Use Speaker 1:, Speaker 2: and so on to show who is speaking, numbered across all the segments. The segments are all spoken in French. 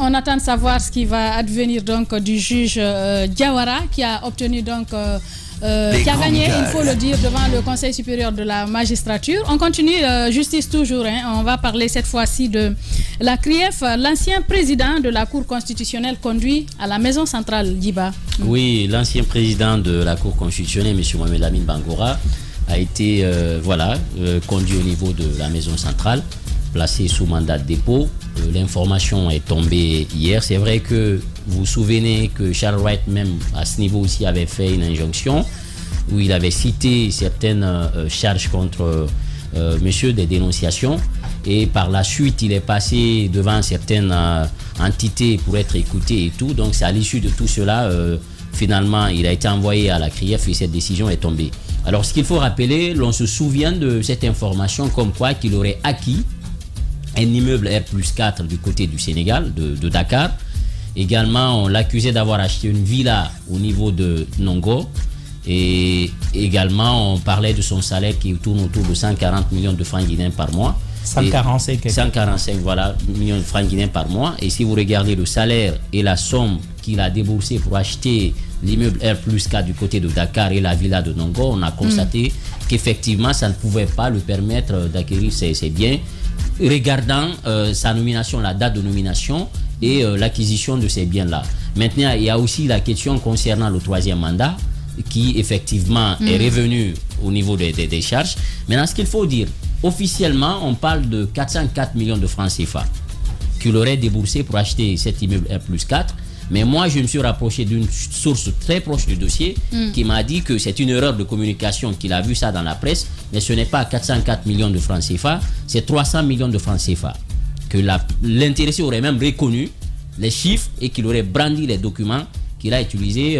Speaker 1: On attend de savoir ce qui va advenir donc du juge Diawara qui a obtenu donc qui a gagné, il faut le dire, devant le Conseil supérieur de la magistrature. On continue, justice toujours, hein. On va parler cette fois-ci de la CRIEF. L'ancien président de la Cour constitutionnelle conduit à la maison centrale d'Iba.
Speaker 2: Oui, l'ancien président de la Cour constitutionnelle, M. Mohamed Lamine Bangora, a été conduit au niveau de la maison centrale, placé sous mandat de dépôt. L'information est tombée hier. C'est vrai que vous vous souvenez que Charles Wright même à ce niveau aussi avait fait une injonction où il avait cité certaines charges contre monsieur, des dénonciations, et par la suite il est passé devant certaines entités pour être écouté et tout. Donc c'est à l'issue de tout cela finalement il a été envoyé à la CRIEF et cette décision est tombée. Alors ce qu'il faut rappeler, l'on se souvient de cette information comme quoi qu'il aurait acquis un immeuble R+4 du côté du Sénégal, de Dakar. Également, on l'accusait d'avoir acheté une villa au niveau de Nongo. Et également, on parlait de son salaire qui tourne autour de 140 millions de francs guinéens par mois. 145 voilà, millions de francs guinéens par mois. Et si vous regardez le salaire et la somme qu'il a déboursé pour acheter l'immeuble R+4 du côté de Dakar et la villa de Nongo, on a constaté qu'effectivement, ça ne pouvait pas lui permettre d'acquérir ses biens, regardant sa nomination, la date de nomination et l'acquisition de ces biens-là. Maintenant, il y a aussi la question concernant le troisième mandat qui effectivement est revenu au niveau des charges. Maintenant, ce qu'il faut dire, officiellement, on parle de 404 millions de francs CFA qu'il aurait déboursé pour acheter cet immeuble R+4. Mais moi, je me suis rapproché d'une source très proche du dossier qui m'a dit que c'est une erreur de communication, qu'il a vu ça dans la presse, mais ce n'est pas 404 millions de francs CFA, c'est 300 millions de francs CFA. Que l'intéressé aurait même reconnu les chiffres et qu'il aurait brandi les documents qu'il a utilisés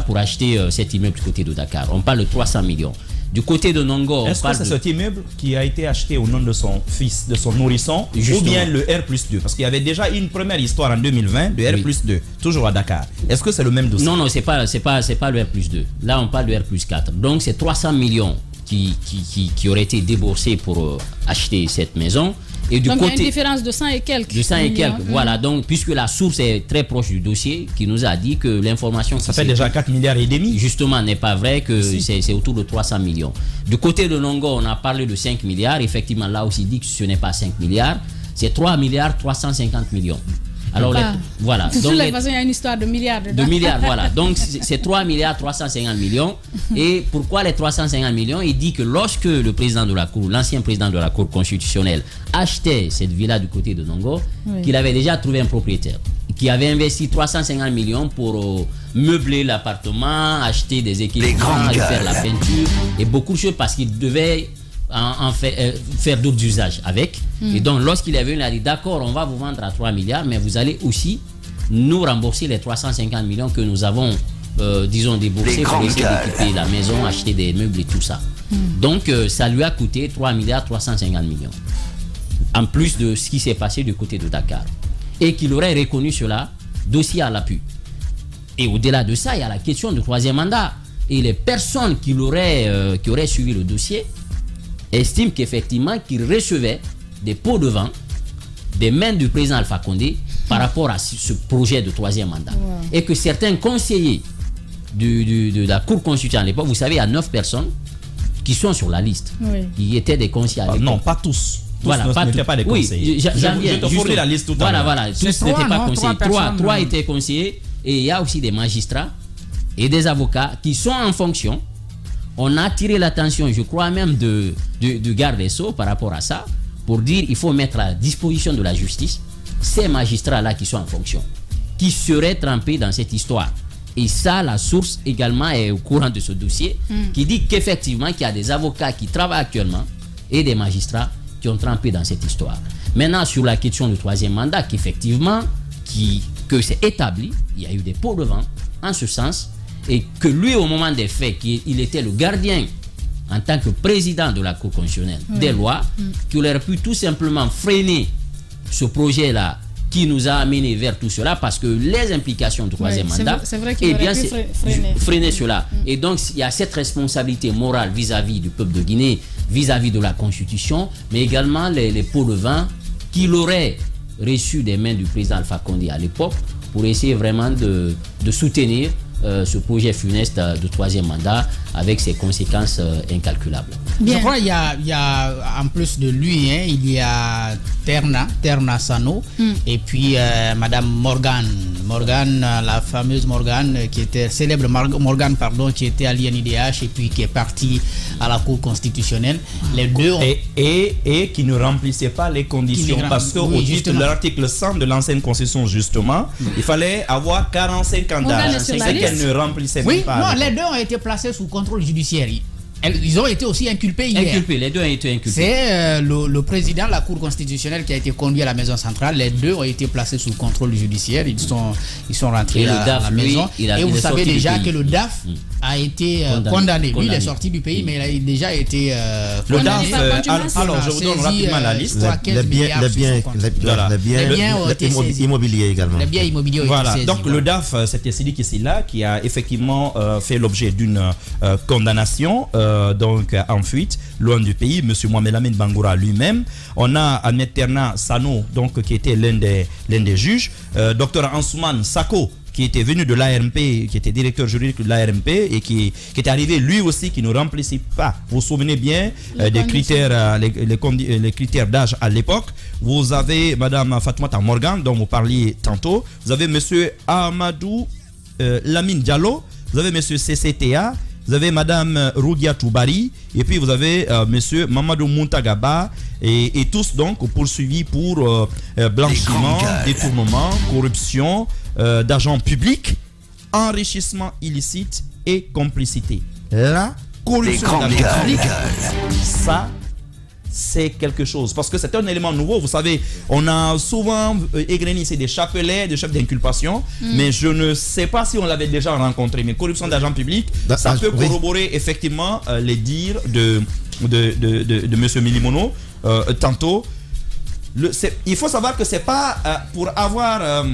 Speaker 2: pour acheter cet immeuble du côté de Dakar. On parle de 300 millions. Du côté de Nongo,
Speaker 3: est-ce que c'est cet immeuble qui a été acheté au nom de son fils, de son nourrisson, ou bien le R+2? Parce qu'il y avait déjà une première histoire en 2020 de R+2, toujours à Dakar. Est-ce que c'est le même dossier?
Speaker 2: Non, c'est pas le R+2. Là, on parle de R+4. Donc, c'est 300 millions qui auraient été déboursés pour acheter cette maison. Et
Speaker 1: donc, il y a une différence de 100 et quelques.
Speaker 2: De 100 et quelques, voilà. Donc, puisque la source est très proche du dossier, qui nous a dit que l'information...
Speaker 3: Ça fait déjà 4 milliards et demi.
Speaker 2: Justement, n'est pas vrai, que c'est autour de 300 millions. Du côté de Nongo, on a parlé de 5 milliards. Effectivement, là aussi dit que ce n'est pas 5 milliards. C'est 3 milliards 350 millions. Alors, voilà.
Speaker 1: De toute façon, il y a une histoire de milliards dedans.
Speaker 2: De milliards, voilà. Donc, c'est 3 milliards 350 millions. Et pourquoi les 350 millions? Il dit que lorsque le président de la Cour, l'ancien président de la Cour constitutionnelle, achetait cette villa du côté de Nongo, qu'il avait déjà trouvé un propriétaire, qui avait investi 350 millions pour meubler l'appartement, acheter des équipements, faire la peinture et beaucoup de choses parce qu'il devait faire d'autres usages avec. Et donc, lorsqu'il est venu, il a dit d'accord, on va vous vendre à 3 milliards, mais vous allez aussi nous rembourser les 350 millions que nous avons, déboursés pour essayer d'équiper la maison, acheter des meubles et tout ça. Donc, ça lui a coûté 3 milliards 350 millions. En plus de ce qui s'est passé du côté de Dakar. Et qu'il aurait reconnu cela, dossier à l'appui. Et au-delà de ça, il y a la question du troisième mandat. Et les personnes qui auraient suivi le dossier estiment qu'effectivement qu'il recevait des pots de vin des mains du président Alpha Condé par rapport à ce projet de troisième mandat. Et que certains conseillers de la Cour constitutionnelle à l'époque, vous savez, il y a 9 personnes qui sont sur la liste, qui étaient des conseillers à l'époque.
Speaker 3: Non, pas tous.
Speaker 2: Voilà,
Speaker 3: n'étaient pas des conseillers.
Speaker 2: Je
Speaker 3: te fournis la liste tout à l'heure.
Speaker 2: Voilà, tous n'étaient pas conseillers. 3 étaient conseillers, et il y a aussi des magistrats et des avocats qui sont en fonction. On a attiré l'attention, je crois même, du garde des Sceaux par rapport à ça, pour dire qu'il faut mettre à disposition de la justice ces magistrats-là qui sont en fonction, qui seraient trempés dans cette histoire. Et ça, la source également est au courant de ce dossier, qui dit qu'effectivement, qu'il y a des avocats qui travaillent actuellement et des magistrats qui ont trempé dans cette histoire. Maintenant, sur la question du troisième mandat, qu'effectivement, que c'est établi, il y a eu des pots de vin en ce sens, et que lui, au moment des faits, il était le gardien en tant que président de la Cour constitutionnelle des lois, qu'il aurait pu tout simplement freiner ce projet-là qui nous a amené vers tout cela, parce que les implications du troisième mandat,
Speaker 1: c'est vrai qu'il aurait pu
Speaker 2: freiner cela. Et donc, il y a cette responsabilité morale vis-à-vis du peuple de Guinée, vis-à-vis de la Constitution, mais également les pots de vin qu'il aurait reçu des mains du président Alpha Condé à l'époque pour essayer vraiment de soutenir ce projet funeste de 3e mandat avec ses conséquences incalculables.
Speaker 4: Bien. Je crois qu'il y a en plus de lui, il y a Terna Sano, et puis Madame Morgan, la fameuse Morgan, qui était célèbre Morgan, qui était à l'INIDH et puis qui est partie à la Cour constitutionnelle. Les deux ont...
Speaker 3: et qui ne remplissait pas les conditions parce qu'au titre de l'article 100 de l'ancienne constitution, justement, il fallait avoir 45 candidats. C'est qu'elle ne remplissait pas.
Speaker 4: Non, les deux ont été placés sous contrôle judiciaire. Ils ont été aussi inculpés hier.
Speaker 2: Les deux ont été inculpés.
Speaker 4: C'est le président de la Cour constitutionnelle qui a été conduit à la maison centrale. Les deux ont été placés sous contrôle judiciaire. Ils sont rentrés à la maison. Et vous savez déjà que le DAF a été condamné. Lui, il est sorti du pays, mais il a déjà été
Speaker 3: condamné. Le DAF, alors je vous donne rapidement la liste.
Speaker 5: Les biens immobiliers également.
Speaker 4: Les biens immobiliers.
Speaker 3: Voilà, donc le DAF, c'était Sidiki Silla qui a effectivement fait l'objet d'une condamnation. Donc en fuite, loin du pays, M. Mohamed Lamine Bangoura lui-même. On a Ahmed Terna Sano, donc, qui était l'un des juges. Dr Ansouman Sako, qui était venu de l'ARMP, qui était directeur juridique de l'ARMP et qui était arrivé lui aussi, qui ne remplissait pas. Vous vous souvenez bien des critères, les critères d'âge à l'époque. Vous avez Mme Fatoumata Morgan, dont vous parliez tantôt. Vous avez M. Ahmadou Lamine Diallo. Vous avez M. CCTA. Vous avez Mme Roudia Toubari, et puis vous avez M. Mamadou Muntagaba, et tous donc poursuivis pour blanchiment, détournement, corruption d'argent public, enrichissement illicite et complicité. La corruption d'argent public, ça, c'est quelque chose. Parce que c'est un élément nouveau. Vous savez, on a souvent égrené ici des chapelets, des chefs d'inculpation, mais je ne sais pas si on l'avait déjà rencontré. Mais corruption d'argent public, ça peut corroborer effectivement les dires de M. Milimono tantôt. Il faut savoir que c'est pas pour avoir...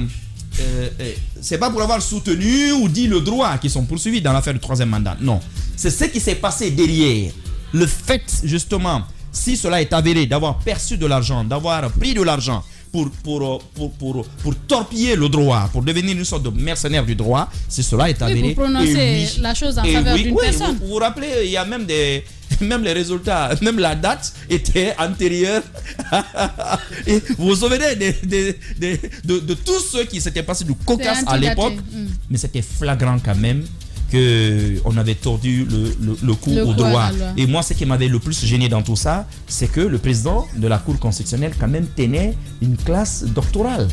Speaker 3: c'est pas pour avoir soutenu ou dit le droit qui sont poursuivis dans l'affaire du 3e mandat. Non. C'est ce qui s'est passé derrière. Le fait, justement... Si cela est avéré d'avoir perçu de l'argent, d'avoir pris de l'argent pour torpiller le droit, pour devenir une sorte de mercenaire du droit, si cela est avéré...
Speaker 1: pour prononcer la chose en faveur d'une personne.
Speaker 3: Vous vous rappelez, il y a même même les résultats, même la date était antérieure. Et vous vous souvenez de tous ceux qui s'étaient passés du cocasse à l'époque, mais c'était flagrant quand même qu'on avait tordu le cou au droit. Et moi, ce qui m'avait le plus gêné dans tout ça, c'est que le président de la Cour constitutionnelle quand même tenait une classe doctorale.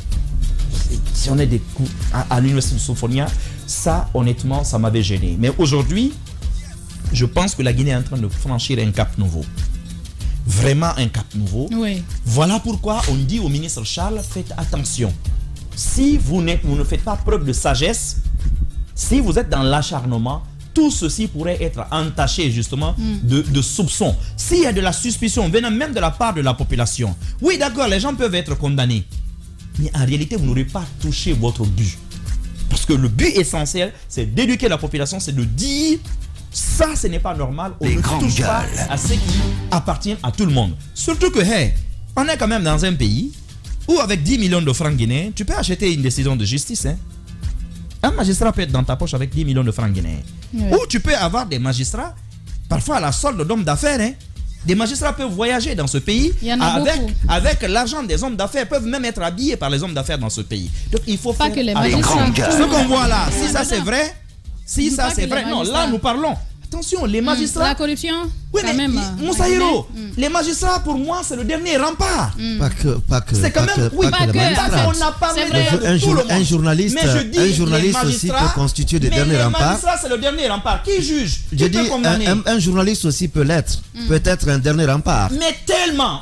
Speaker 3: Si on est des cours à l'université de Sophonia, ça, honnêtement, ça m'avait gêné. Mais aujourd'hui, je pense que la Guinée est en train de franchir un cap nouveau. Vraiment un cap nouveau.
Speaker 1: Oui.
Speaker 3: Voilà pourquoi on dit au ministre Charles, faites attention. Si vous ne faites pas preuve de sagesse, si vous êtes dans l'acharnement, tout ceci pourrait être entaché justement de soupçons. S'il y a de la suspicion venant même de la part de la population, oui d'accord, les gens peuvent être condamnés. Mais en réalité, vous n'aurez pas touché votre but. Parce que le but essentiel, c'est d'éduquer la population, c'est de dire, ça ce n'est pas normal, on ne touche pas à ce qui appartient à tout le monde. Surtout que, on est quand même dans un pays où avec 10 millions de francs guinéens, tu peux acheter une décision de justice. Un magistrat peut être dans ta poche avec 10 millions de francs guinéens. Oui. Ou tu peux avoir des magistrats, parfois à la solde d'hommes d'affaires. Des magistrats peuvent voyager dans ce pays avec l'argent des hommes d'affaires, peuvent même être habillés par les hommes d'affaires dans ce pays. Donc il faut
Speaker 1: pas
Speaker 3: faire
Speaker 1: que les magistrats.
Speaker 3: Ce qu'on voit là, si ça c'est vrai, non, là nous parlons. Attention, les magistrats...
Speaker 1: La corruption,
Speaker 3: oui, mais Moussa Hiro, les magistrats pour moi c'est le dernier rempart.
Speaker 5: Pas que
Speaker 3: c'est quand même,
Speaker 5: on a parlé de tout le monde. Un journaliste aussi peut constituer des derniers remparts.
Speaker 3: Les magistrats c'est le dernier rempart. Qui juge?
Speaker 5: Je dis, un journaliste aussi peut l'être, peut-être un dernier rempart.
Speaker 3: Mais tellement.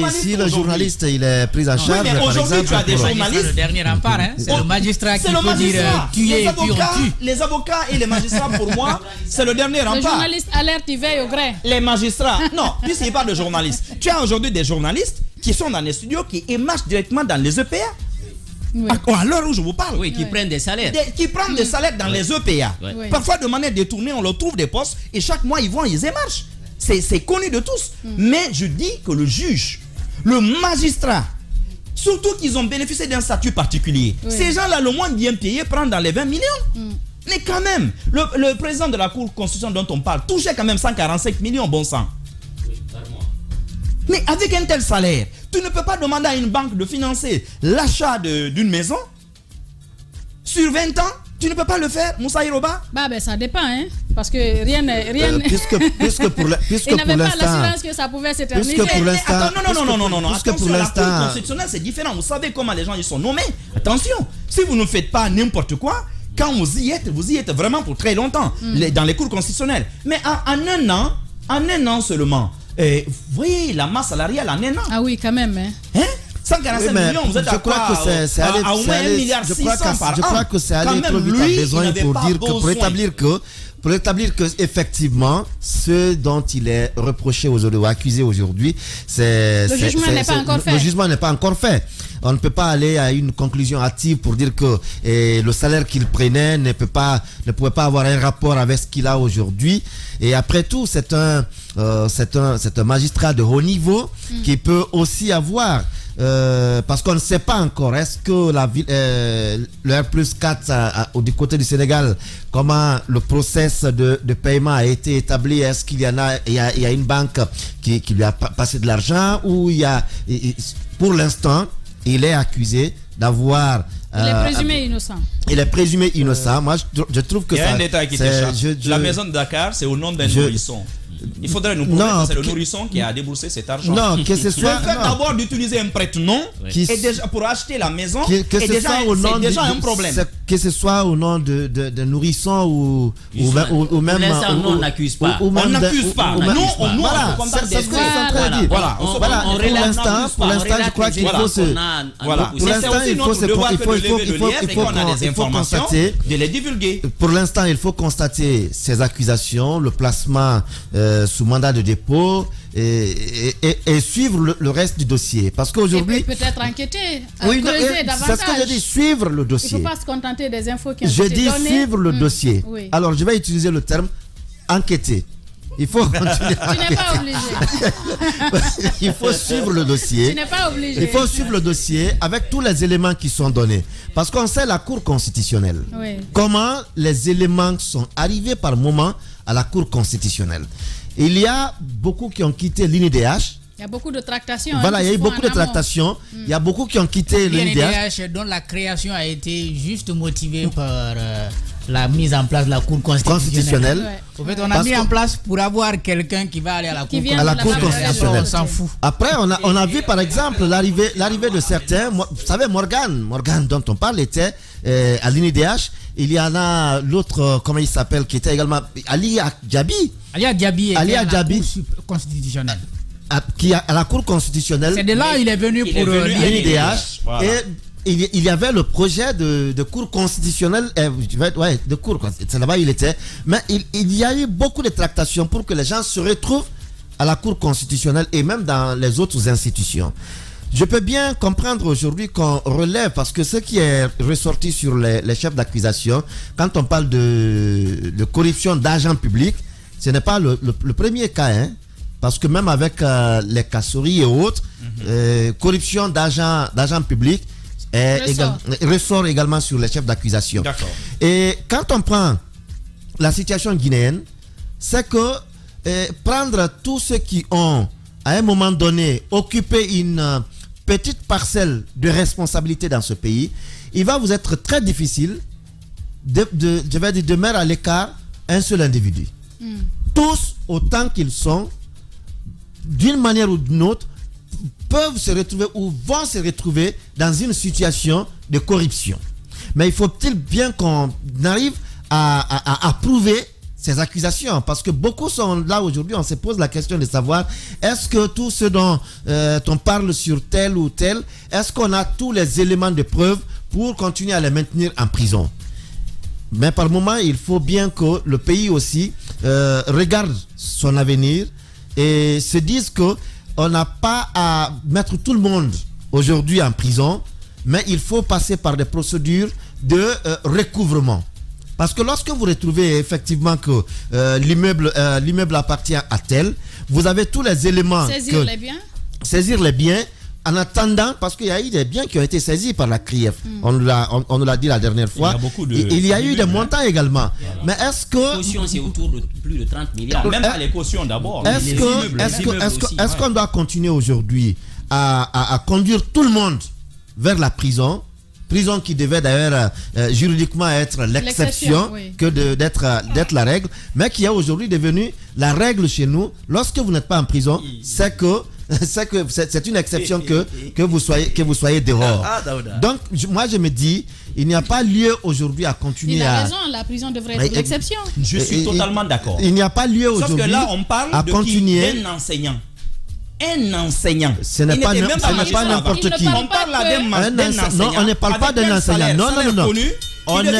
Speaker 5: Si le journaliste il est pris en charge,
Speaker 3: mais aujourd'hui tu as des journalistes.
Speaker 4: Le dernier rempart, c'est le magistrat qui peut dire tuer et puis on tue.
Speaker 3: Les avocats et les magistrats pour moi c'est le dernier rempart.
Speaker 1: Le journaliste alerte, il veille au gré.
Speaker 3: Les magistrats, non, puisqu'il parle de journalistes. Tu as aujourd'hui des journalistes qui sont dans les studios, qui émarchent directement dans les EPA. Oui. À l'heure où je vous parle.
Speaker 2: Oui, qui prennent des salaires.
Speaker 3: Qui prennent des salaires dans les EPA. Oui. Parfois de manière détournée, on leur trouve des postes et chaque mois ils vont, ils émarchent. C'est connu de tous. Mais je dis que le juge, le magistrat, Surtout qu'ils ont bénéficié d'un statut particulier. Oui. Ces gens-là, le moins bien payé, prennent dans les 20 millions. Mais quand même, le président de la Cour constitutionnelle dont on parle touchait quand même 145 millions, bon sang. Oui, par mois. Mais avec un tel salaire, tu ne peux pas demander à une banque de financer l'achat d'une maison sur 20 ans. Tu ne peux pas le faire, Moussa Iroba?
Speaker 1: Ben ça dépend, hein. Parce que rien
Speaker 5: puisque pour l'instant,
Speaker 1: il n'avait pas l'assurance que ça pouvait s'éterniser.
Speaker 5: Puisque pour l'instant,
Speaker 3: non. Attention, la Cour constitutionnelle, c'est différent. Vous savez comment les gens ils sont nommés. Attention, si vous ne faites pas n'importe quoi, quand vous y êtes vraiment pour très longtemps dans les cours constitutionnelles. Mais en un an seulement, vous voyez la masse salariale en un an.
Speaker 1: Ah oui, quand même, hein.
Speaker 3: 145 millions, vous êtes à quoi? À au moins 1,6 milliard par an.
Speaker 5: Je crois que c'est allé trop vite à besoin pour dire que pour établir que effectivement ce dont il est reproché aujourd'hui ou accusé aujourd'hui, le jugement n'est pas encore fait. On ne peut pas aller à une conclusion hâtive pour dire que le salaire qu'il prenait ne pouvait pas avoir un rapport avec ce qu'il a aujourd'hui. Et après tout, c'est un magistrat de haut niveau qui peut aussi avoir parce qu'on ne sait pas encore, est-ce que le R+4 du côté du Sénégal, comment le process de paiement a été établi, est-ce qu'il y a une banque qui lui a passé de l'argent, ou pour l'instant il est accusé d'avoir...
Speaker 1: Il est présumé innocent.
Speaker 5: Il est présumé innocent. Moi je trouve que
Speaker 3: il y a un détail qui t'échappe. La maison de Dakar, c'est au nom d'un nourrisson. Il faudrait nous prouver que c'est le nourrisson qui a déboursé cet argent.
Speaker 5: Non, que ce soit...
Speaker 3: Le fait d'abord d'utiliser un prête-nom pour acheter la maison, c'est déjà un problème.
Speaker 5: Que ce soit au nom de nourrisson ou même...
Speaker 2: Pour l'instant, on n'accuse pas.
Speaker 3: On n'accuse pas.
Speaker 5: Voilà, c'est ce que je suis en train de dire. Voilà, pour l'instant, je crois qu'il faut se... Pour l'instant, il faut constater...
Speaker 3: de les divulguer.
Speaker 5: Pour l'instant, il faut constater ces accusations, le placement sous mandat de dépôt et suivre le reste du dossier. Parce qu'aujourd'hui...
Speaker 1: peut-être enquêter, creuser davantage.
Speaker 5: C'est ce que je dis, suivre le dossier.
Speaker 1: Il ne faut pas se contenter des infos qui ont
Speaker 5: été
Speaker 1: données.
Speaker 5: Je dis suivre le dossier. Oui. Alors, je vais utiliser le terme enquêter. Il faut continuer.
Speaker 1: Tu n'es pas obligé.
Speaker 5: Il faut suivre le dossier.
Speaker 1: Tu n'es pas obligé.
Speaker 5: Il faut suivre le dossier avec tous les éléments qui sont donnés. Parce qu'on sait la Cour constitutionnelle. Oui. Comment les éléments sont arrivés par moment à la Cour constitutionnelle. Il y a beaucoup qui ont quitté l'INIDH.
Speaker 1: Il y a beaucoup de tractations.
Speaker 5: Voilà, il y a eu beaucoup de tractations. Il y a beaucoup qui ont quitté
Speaker 4: l'INIDH. Dont la création a été juste motivée par la mise en place de la Cour constitutionnelle. Ouais. En fait, on a mis en place pour avoir quelqu'un qui va aller à la Cour constitutionnelle. On s'en fout.
Speaker 5: Après, on a vu par exemple l'arrivée de certains. Vous savez, Morgan dont on parle était à l'INIDH. Il y en a l'autre, comment il s'appelle, qui était également Ali Djabi.
Speaker 4: Ali Djabi était à la Cour constitutionnelle.
Speaker 5: Qui à la Cour constitutionnelle.
Speaker 4: C'est de là il est venu pour
Speaker 5: l'INIDH. Voilà. Et il y avait le projet de Cour constitutionnelle, de Cour, c'est là-bas il était. Mais il y a eu beaucoup de tractations pour que les gens se retrouvent à la Cour constitutionnelle et même dans les autres institutions. Je peux bien comprendre aujourd'hui qu'on relève, parce que ce qui est ressorti sur les chefs d'accusation, quand on parle de corruption d'argent public, ce n'est pas le premier cas, hein, parce que même avec les casseries et autres, corruption d'argent public ressort également sur les chefs d'accusation. Et quand on prend la situation guinéenne, c'est que prendre tous ceux qui ont, à un moment donné, occupé une petite parcelle de responsabilité dans ce pays, il va vous être très difficile de mettre à l'écart un seul individu. Tous, autant qu'ils sont, d'une manière ou d'une autre, peuvent se retrouver ou vont se retrouver dans une situation de corruption. Mais il faut-il bien qu'on arrive à prouver ces accusations, parce que beaucoup sont là aujourd'hui, on se pose la question de savoir, est-ce que tout ce dont on parle sur tel ou tel, est-ce qu'on a tous les éléments de preuve pour continuer à les maintenir en prison? Mais par moment, il faut bien que le pays aussi regarde son avenir et se dise qu'on n'a pas à mettre tout le monde aujourd'hui en prison, mais il faut passer par des procédures de recouvrement. Parce que lorsque vous retrouvez effectivement que l'immeuble appartient à tel, vous avez tous les éléments.
Speaker 1: Saisir les biens.
Speaker 5: Saisir les biens en attendant, parce qu'il y a eu des biens qui ont été saisis par la CRIEF, on nous l'a dit la dernière fois, il y a eu des montants également. Voilà. Mais est-ce que...
Speaker 2: Caution, c'est autour de plus de 30 milliards.
Speaker 3: Même pas les cautions d'abord.
Speaker 5: Est-ce qu'on doit continuer aujourd'hui à conduire tout le monde vers la prison qui devait d'ailleurs juridiquement être l'exception que d'être la règle, mais qui est aujourd'hui devenue la règle chez nous. Lorsque vous n'êtes pas en prison, c'est une exception que vous soyez dehors. Donc moi je me dis, il n'y a pas lieu aujourd'hui à continuer.
Speaker 1: Il a raison, la prison devrait être l'exception.
Speaker 3: Je suis totalement d'accord.
Speaker 5: Il n'y a pas lieu aujourd'hui.
Speaker 3: Sauf que là on parle
Speaker 5: à continuer.
Speaker 3: D'un enseignant. Un enseignant.
Speaker 5: Ce n'est pas n'importe qui.
Speaker 3: On parle là d'un enseignant.
Speaker 5: Non, on ne parle pas d'un enseignant. Non. On ne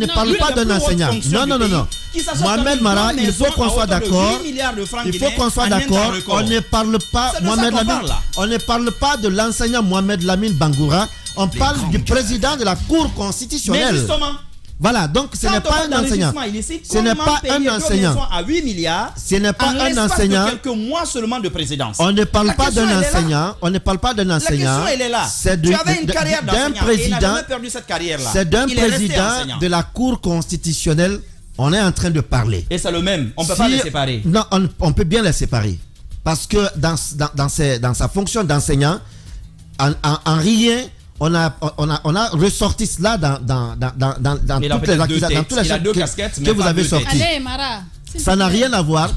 Speaker 5: parle pas d'un enseignant. Non. Mohamed Mara, il faut qu'on soit d'accord. On ne parle pas, on ne parle pas de l'enseignant Mohamed Lamine Bangoura. On parle du président de la Cour constitutionnelle.
Speaker 3: Mais justement.
Speaker 5: Voilà, donc ce n'est pas un enseignant. Ce n'est pas un enseignant.
Speaker 3: À 8 milliards.
Speaker 5: Ce n'est pas un enseignant.
Speaker 3: Quelques mois seulement de présidence.
Speaker 5: On ne parle pas d'un enseignant. On ne parle pas d'un enseignant.
Speaker 3: La question elle est là.
Speaker 5: Tu avais une carrière d'enseignant et il n'a jamais
Speaker 3: perdu cette carrière-là.
Speaker 5: C'est d'un président de la Cour constitutionnelle. On est en train de parler.
Speaker 3: Et c'est le même. On ne peut pas les séparer.
Speaker 5: Non, on peut bien les séparer. Parce que dans sa fonction d'enseignant, en rien. On a ressorti cela dans toutes les accusations, dans toutes les choses que vous avez sorties. Ça n'a rien à voir.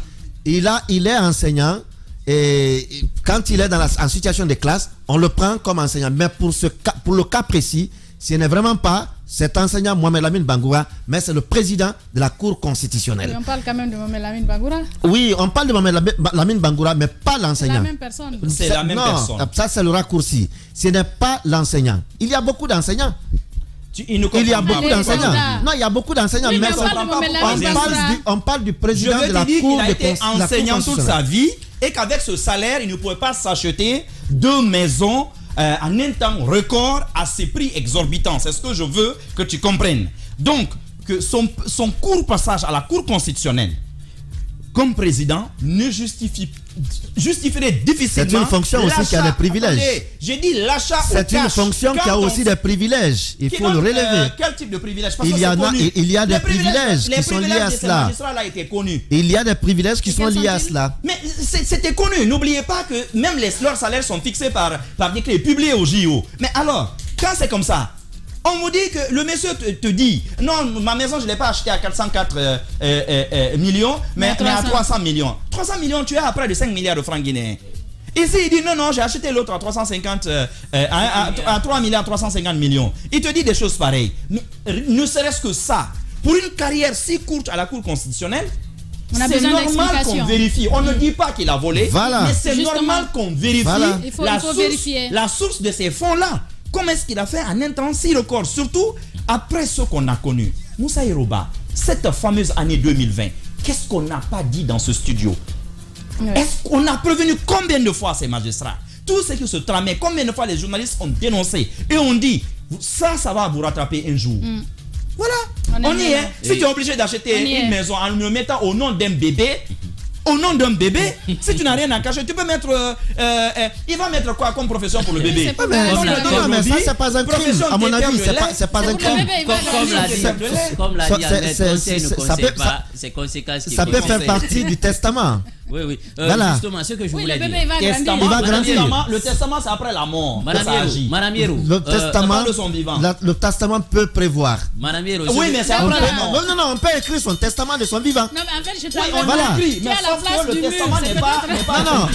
Speaker 5: Il est enseignant et quand il est en situation de classe, on le prend comme enseignant. Mais pour le cas précis, ce n'est vraiment pas cet enseignant Mohamed Lamine Bangoura, mais c'est le président de la Cour constitutionnelle.
Speaker 1: Et on parle quand même de Mohamed Lamine Bangoura.
Speaker 5: Oui, on parle de Mohamed Lamine Bangoura, mais pas l'enseignant.
Speaker 1: C'est la même personne.
Speaker 3: C'est la même personne.
Speaker 5: Ça, c'est le raccourci. Ce n'est pas l'enseignant. Il y a beaucoup d'enseignants. Il y a beaucoup d'enseignants. Non, il y a beaucoup d'enseignants.
Speaker 1: Oui, mais
Speaker 5: on parle du président de la Cour.
Speaker 3: Il a été enseignant toute sa vie et qu'avec ce salaire, il ne pouvait pas s'acheter 2 maisons en un temps record à ces prix exorbitants. C'est ce que je veux que tu comprennes. Donc, que son court passage à la Cour constitutionnelle comme président ne justifierait difficilement.
Speaker 5: C'est une fonction aussi qui a des privilèges.
Speaker 3: J'ai dit l'achat au cash.
Speaker 5: C'est une fonction qui a aussi des privilèges. Il faut le relever.
Speaker 3: Quel type de privilèges?
Speaker 5: Il y a des privilèges qui sont liés à cela. Il y a des privilèges qui sont liés à cela.
Speaker 3: Mais c'était connu. N'oubliez pas que même leurs salaires sont fixés par décret, publiés au JO. Mais alors, quand c'est comme ça, on vous dit que le monsieur te dit non, ma maison je ne l'ai pas achetée à 404 millions, mais à 300 millions. 300 millions, tu es à près de 5 milliards de francs guinéens. Ici, il dit non, j'ai acheté l'autre à 350, à 3 milliards 350 millions. Il te dit des choses pareilles. Ne serait-ce que ça, pour une carrière si courte à la Cour constitutionnelle, c'est normal qu'on vérifie. On ne dit pas qu'il a volé, mais c'est normal qu'on vérifie la source de ces fonds-là. Comment est-ce qu'il a fait en un temps si record, surtout après ce qu'on a connu. Moussa Yoruba, cette fameuse année 2020, qu'est-ce qu'on n'a pas dit dans ce studio? Est-ce qu'on a prévenu combien de fois ces magistrats? Tout ce qui se tramait, combien de fois les journalistes ont dénoncé et ont dit, ça va vous rattraper un jour. Voilà, on y est. Si tu es obligé d'acheter une maison en le mettant au nom d'un bébé, si tu n'as rien à cacher, tu peux mettre. Il va mettre quoi comme profession pour le bébé?
Speaker 5: Mais ça, c'est pas un crime. À mon avis, c'est pas un crime.
Speaker 2: Comme l'a dit Ahmed, conseil ne conseille pas ses conséquences.
Speaker 5: Ça peut faire partie du testament.
Speaker 2: Oui.
Speaker 5: Voilà.
Speaker 2: Justement, ce que je voulais dire.
Speaker 5: Il va grandir.
Speaker 3: Le testament, c'est après la mort.
Speaker 2: Madame Yerou.
Speaker 5: Le testament peut prévoir.
Speaker 2: Madame Yerou.
Speaker 3: Oui, mais c'est après la mort.
Speaker 5: Non, on peut écrire son testament de son vivant.
Speaker 1: Non, mais en fait, je
Speaker 3: t'ai mais sauf que le testament n'est pas.
Speaker 5: Non,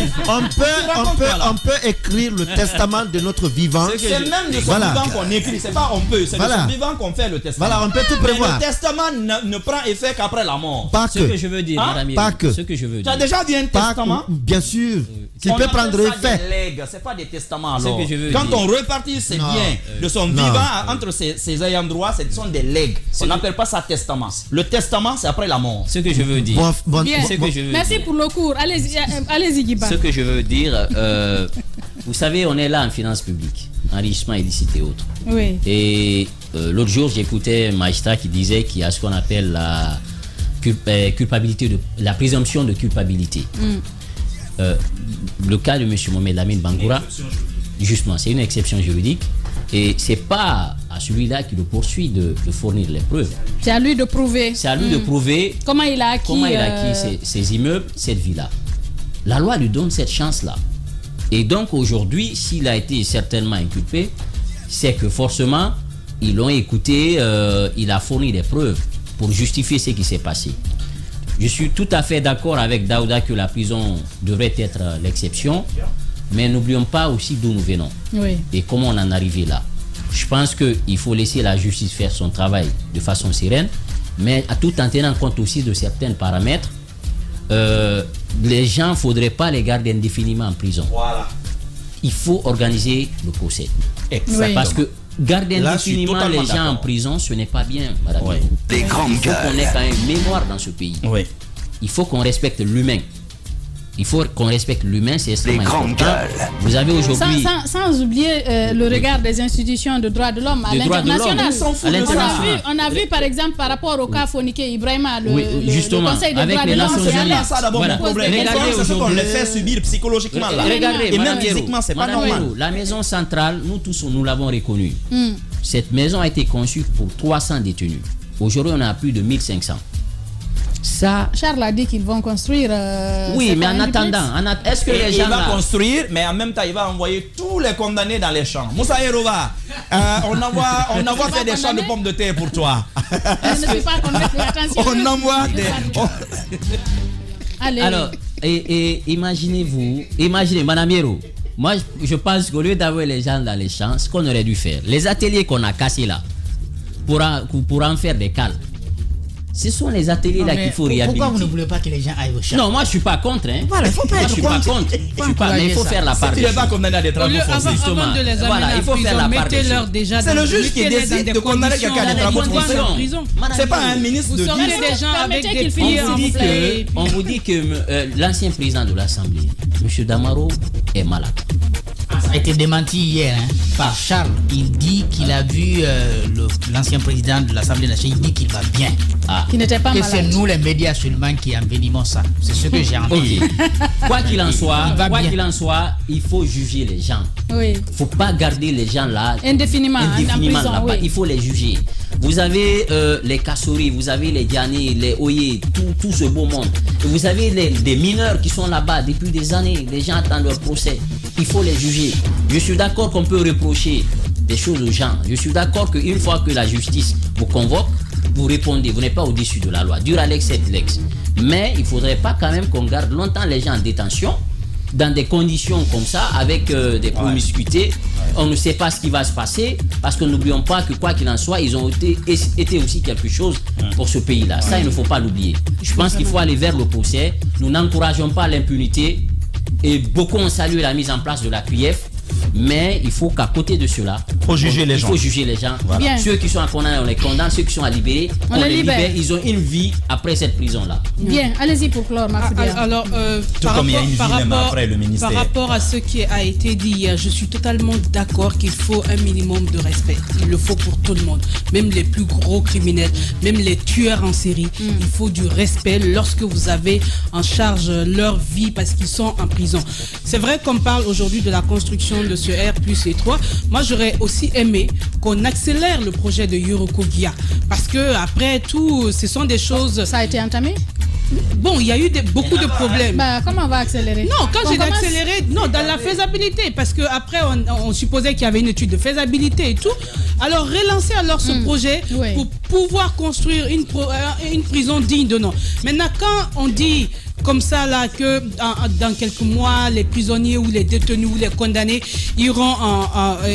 Speaker 5: on peut écrire le testament de notre vivant.
Speaker 3: C'est même de son vivant qu'on écrit. C'est pas on peut. C'est de son vivant qu'on fait le testament.
Speaker 5: Voilà, on peut tout prévoir.
Speaker 3: Le testament ne prend effet qu'après la mort.
Speaker 5: Pas que.
Speaker 2: Ce que je veux dire, Madame Yerou. Ce que je veux dire.
Speaker 3: Tu as déjà vu un testament?
Speaker 5: Bien sûr. Qui peut prendre effet.
Speaker 3: C'est pas des testaments alors. Quand on répartit ses biens de son vivant entre ses ayants droit, ce sont des legs. On n'appelle pas ça testament. Le testament, c'est après la mort.
Speaker 2: Ce que je veux dire.
Speaker 1: Merci pour le cours. Allez-y, Guiba.
Speaker 2: Ce que je veux dire, vous savez, on est là en finances publiques, enrichissement illicite et autres.
Speaker 1: Oui.
Speaker 2: Et l'autre jour, j'écoutais un magistrat qui disait qu'il y a ce qu'on appelle la culpabilité, la présomption de culpabilité. le cas de M. Mohamed Lamine Bangoura, justement, c'est une exception juridique. Et c'est pas à celui-là qui le poursuit de fournir les preuves.
Speaker 1: C'est à lui de prouver.
Speaker 2: C'est à lui de prouver
Speaker 1: comment il a acquis
Speaker 2: ces immeubles, cette vie-là. La loi lui donne cette chance-là. Et donc aujourd'hui, s'il a été certainement inculpé, c'est que forcément, ils l'ont écouté, il a fourni des preuves pour justifier ce qui s'est passé. Je suis tout à fait d'accord avec Daouda que la prison devrait être l'exception. Mais n'oublions pas aussi d'où nous venons et comment on en est arrivé là. Je pense qu'il faut laisser la justice faire son travail de façon sereine, mais tout en tenant compte aussi de certains paramètres. Les gens, il ne faudrait pas les garder indéfiniment en prison. Voilà. Il faut organiser le procès. Exactement. Parce que garder indéfiniment les gens en prison, ce n'est pas bien, madame. Il faut qu'on ait quand même mémoire dans ce pays. Il faut qu'on respecte l'humain. Il faut qu'on respecte l'humain, c'est extrêmement important. Vous avez aujourd'hui...
Speaker 1: Sans oublier le regard des institutions de droits de l'homme à l'international. On a vu par exemple par rapport au cas Fonike Ibrahima, le Conseil des droits de l'homme.
Speaker 3: Ça d'abord mon problème. C'est ce qu'on les fait subir psychologiquement.
Speaker 2: Regardez,
Speaker 3: et même physiquement, c'est pas normal.
Speaker 2: La maison centrale, nous tous, nous l'avons reconnue. Cette maison a été conçue pour 300 détenus. Aujourd'hui, on a plus de 1500. Ça...
Speaker 1: Charles a dit qu'ils vont construire.
Speaker 2: Oui, mais en attendant, est-ce que les gens.
Speaker 3: Il va construire, mais en même temps, il va envoyer tous les condamnés dans les champs. Moussa Yerova, on envoie faire des champs de pommes de terre pour toi.
Speaker 1: Je ne suis pas condamné, attention.
Speaker 3: On envoie des.
Speaker 1: Allez.
Speaker 2: Alors, imaginez, Madame Yero, moi, je pense qu'au lieu d'avoir les gens dans les champs, ce qu'on aurait dû faire, les ateliers qu'on a cassés là, pour en faire des cales. Ce sont les ateliers là qu'il faut réhabiliter.
Speaker 4: Pourquoi vous ne voulez pas que les gens aillent au champ?
Speaker 2: Non, moi je suis pas contre.
Speaker 4: Voilà, il faut pas être contre.
Speaker 2: Mais il faut faire la part.
Speaker 3: Tu n'es pas condamné à des travaux forcés.
Speaker 2: Justement. Voilà, il faut faire la part.
Speaker 3: C'est le juge qui décide de condamner quelqu'un à des travaux forcés. C'est pas un ministre de
Speaker 1: dire.
Speaker 2: On vous dit que l'ancien président de l'Assemblée, M. Damaro, est malade.
Speaker 4: Ça a été démenti hier par Charles. Il dit qu'il a vu l'ancien président de l'Assemblée nationale. Il dit qu'il va bien.
Speaker 1: Qu'il n'était pas malade.
Speaker 4: C'est nous les médias seulement qui envenimons ça. C'est ce que j'ai entendu.
Speaker 2: Quoi qu'il en soit, il faut juger les gens. Il ne faut pas garder les gens là
Speaker 1: indéfiniment en prison,
Speaker 2: là-bas. Il faut les juger. Vous avez les Kassouri, vous avez les Diané, les Oye, tout ce beau monde. Et vous avez des mineurs qui sont là-bas depuis des années. Les gens attendent leur procès. Il faut les juger. Je suis d'accord qu'on peut reprocher des choses aux gens. Je suis d'accord qu'une fois que la justice vous convoque, vous répondez. Vous n'êtes pas au-dessus de la loi. Dur Alex et Lex. Mais il ne faudrait pas quand même qu'on garde longtemps les gens en détention dans des conditions comme ça, avec des promiscuités. On ne sait pas ce qui va se passer, parce que n'oublions pas que quoi qu'il en soit, ils ont été aussi quelque chose pour ce pays-là. Ça, il ne faut pas l'oublier. Je pense qu'il faut aller vers le procès. Nous n'encourageons pas l'impunité. Et beaucoup ont salué la mise en place de la QIF. Mais il faut qu'à côté de cela, il faut juger les gens. Voilà. Ceux qui sont à condamner, on les condamne. Ceux qui sont à libérer, on les libère. Ils ont une vie après cette prison-là.
Speaker 1: Bien, allez-y pour clore, Mafoudia.
Speaker 6: Alors, par rapport à ce qui a été dit hier, je suis totalement d'accord qu'il faut un minimum de respect. Il le faut pour tout le monde. Même les plus gros criminels, même les tueurs en série. Il faut du respect lorsque vous avez en charge leur vie parce qu'ils sont en prison. C'est vrai qu'on parle aujourd'hui de la construction de ce R+3, moi j'aurais aussi aimé qu'on accélère le projet de Yorokovia parce que après tout, ce sont des choses.
Speaker 1: Ça a été entamé?
Speaker 6: Bon, il y a eu beaucoup de problèmes.
Speaker 1: Comment on va accélérer?
Speaker 6: Non, quand j'ai accéléré, non, dans la faisabilité, parce que après on supposait qu'il y avait une étude de faisabilité et tout. Alors relancer ce projet pour pouvoir construire une prison digne de nom. Maintenant, quand on dit comme ça là que dans quelques mois les prisonniers ou les détenus ou les condamnés iront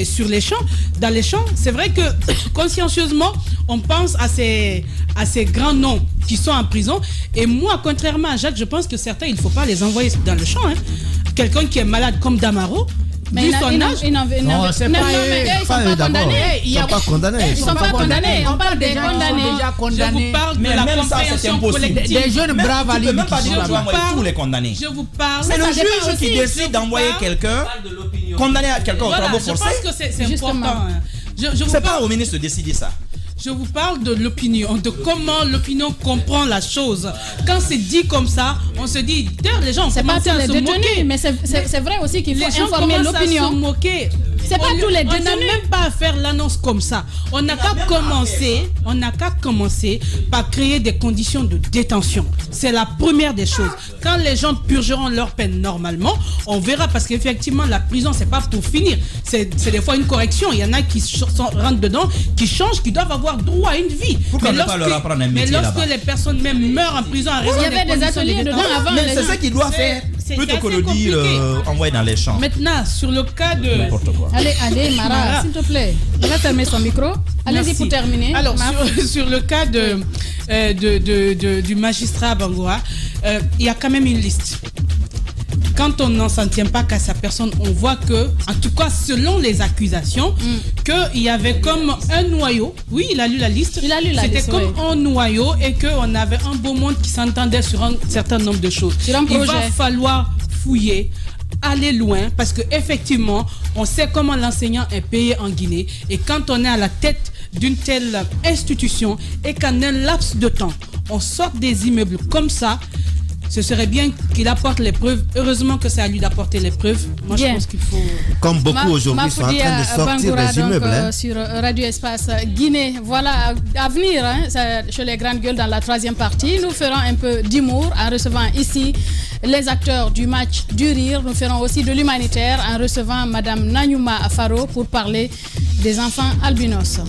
Speaker 6: sur les champs, dans les champs, c'est vrai que consciencieusement on pense à ces grands noms qui sont en prison. Et moi, contrairement à Jacques, je pense que certains, il ne faut pas les envoyer dans le champ. Quelqu'un qui est malade comme Damaro,
Speaker 1: mais
Speaker 4: non, c'est pas eux d'abord. Ils ne sont pas condamnés.
Speaker 1: Ils ne sont pas condamnés. On parle des condamnés.
Speaker 6: Je vous parle de la compréhension collective.
Speaker 4: Des jeunes braves à l'île qui sont là-bas.
Speaker 3: Tous les condamnés.
Speaker 6: Je vous parle.
Speaker 3: C'est le juge qui décide d'envoyer quelqu'un, condamner quelqu'un aux travaux forcés.
Speaker 6: Je pense que c'est important.
Speaker 3: C'est pas au ministre de décider ça.
Speaker 6: Je vous parle de l'opinion, de comment l'opinion comprend la chose. Quand c'est dit comme ça, on se dit, les gens commencent à se moquer.
Speaker 1: Mais c'est vrai aussi qu'il faut informer l'opinion.
Speaker 6: Se moquer.
Speaker 1: C'est pas tous les détenus.
Speaker 6: On n'a même pas à faire l'annonce comme ça. On n'a qu'à commencer par créer des conditions de détention. C'est la première des choses. Quand les gens purgeront leur peine normalement, on verra, parce qu'effectivement la prison c'est pas pour finir. C'est des fois une correction. Il y en a qui rentrent dedans, qui changent, qui doivent avoir droit à une vie.
Speaker 3: Pourquoi ne pas leur apprendre un métier là-bas?
Speaker 6: Mais lorsque les personnes même meurent en prison à raison
Speaker 1: il y avait des ateliers dedans avant.
Speaker 3: Mais c'est ça qu'ils doivent faire. Plutôt que le dire envoyer dans les champs.
Speaker 6: Maintenant, sur le cas de...
Speaker 3: N'importe quoi.
Speaker 1: Allez, Mara, s'il te plaît. Il va fermer son micro. Allez-y pour terminer.
Speaker 6: Alors, sur le cas du magistrat Bangoura, il y a quand même une liste. Quand on n'en s'en tient pas qu'à sa personne, on voit que, en tout cas selon les accusations, qu'il y avait comme un noyau. Oui, il a lu la liste. C'était comme un noyau et qu'on avait un beau monde qui s'entendait sur un certain nombre de choses. Il va falloir fouiller, aller loin, parce qu'effectivement, on sait comment l'enseignant est payé en Guinée. Et quand on est à la tête d'une telle institution et qu'en un laps de temps, on sort des immeubles comme ça, ce serait bien qu'il apporte les preuves. Heureusement que c'est à lui d'apporter les preuves. Moi, je pense qu'il faut...
Speaker 5: Comme beaucoup aujourd'hui sont en train de sortir des immeubles.
Speaker 1: Sur Radio Espace Guinée, voilà, à venir chez les grandes gueules dans la troisième partie. Nous ferons un peu d'humour en recevant ici les acteurs du match du rire. Nous ferons aussi de l'humanitaire en recevant Madame Nanyuma Faro pour parler des enfants albinos.